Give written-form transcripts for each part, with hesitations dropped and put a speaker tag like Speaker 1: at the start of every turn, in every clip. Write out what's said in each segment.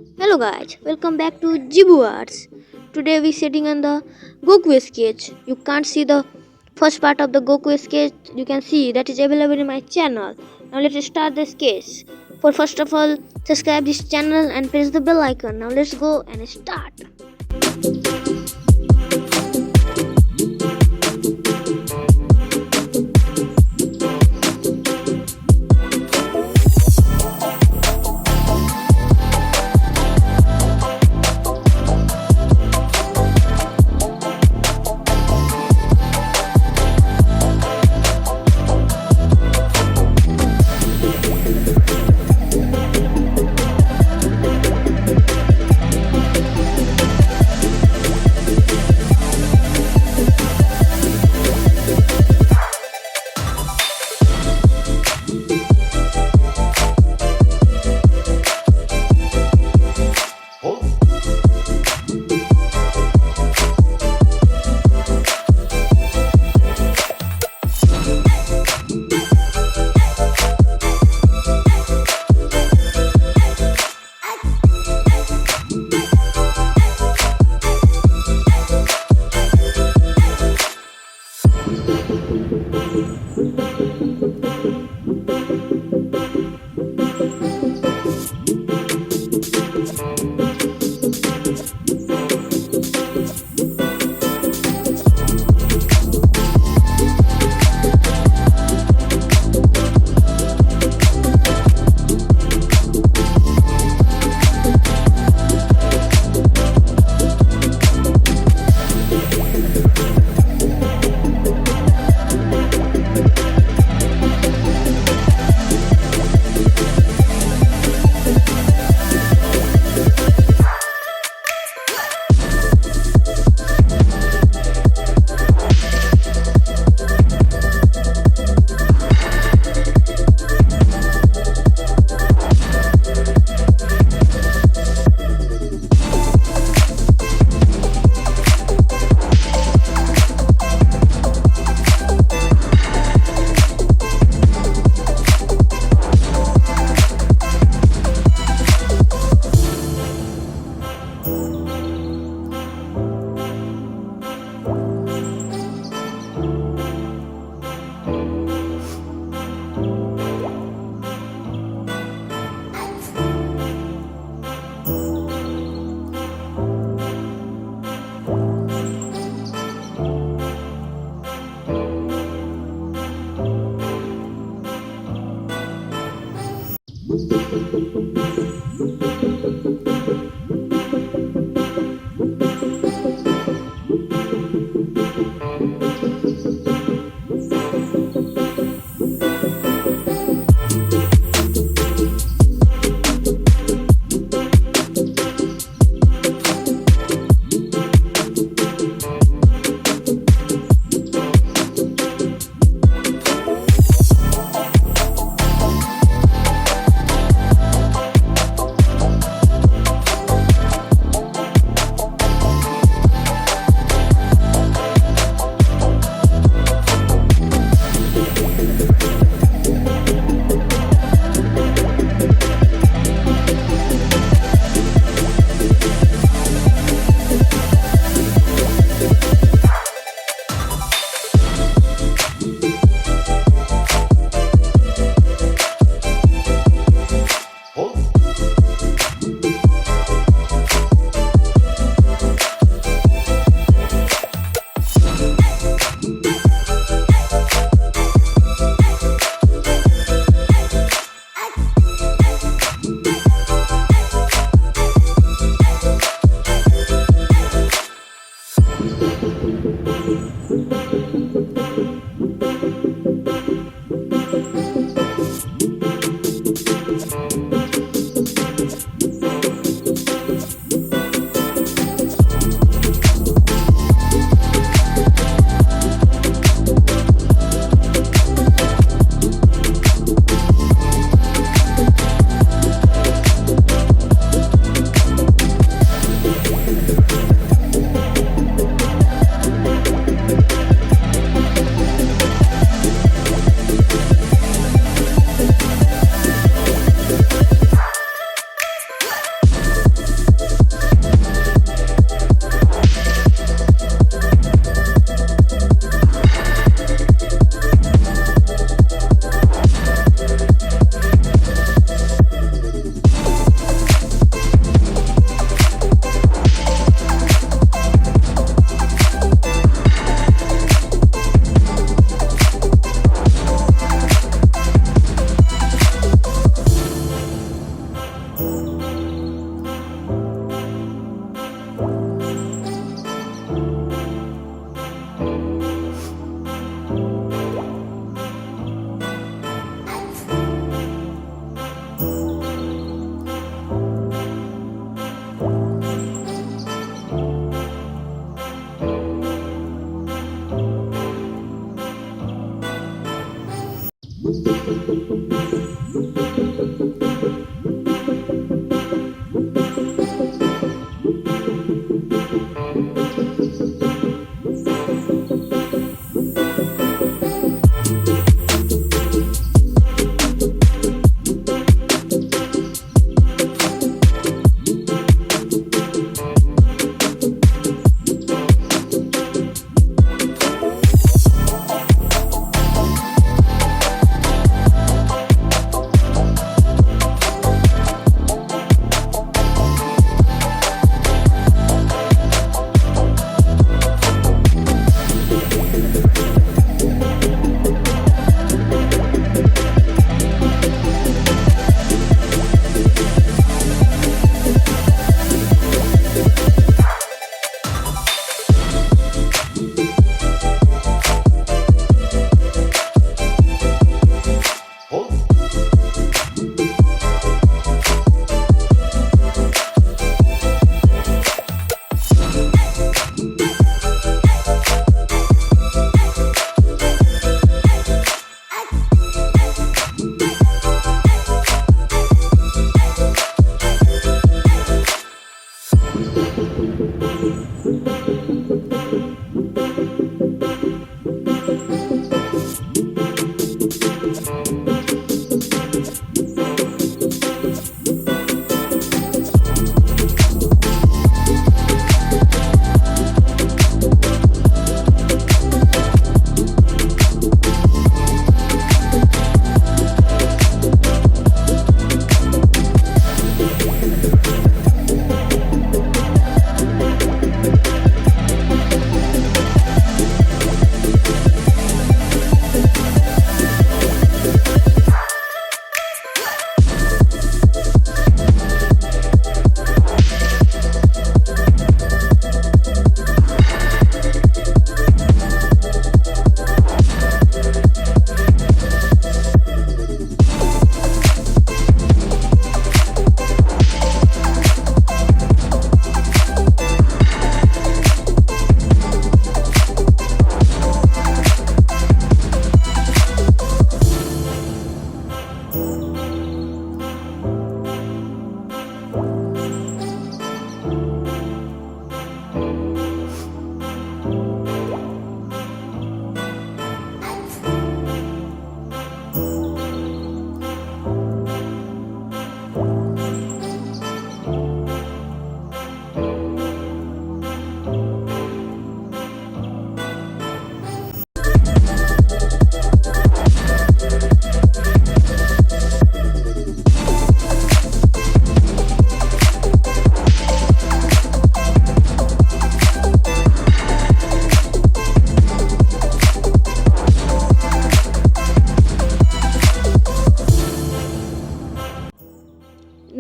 Speaker 1: Hello guys, welcome back to JIBU Arts. Today we sitting on the Goku sketch. You can't see the first part of the Goku sketch. You can see that is available in my channel. Now let's start the sketch. For first of all, subscribe this channel and press the bell icon. Now let's go and start.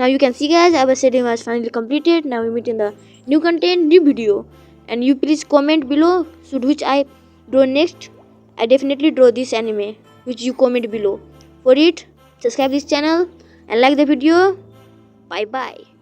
Speaker 1: Now you can see guys, our setting was finally completed. Now we meet in the new content, new video, and you please comment below should which I draw next. I definitely draw this anime which you comment below. For it, subscribe this channel and like the video. Bye bye.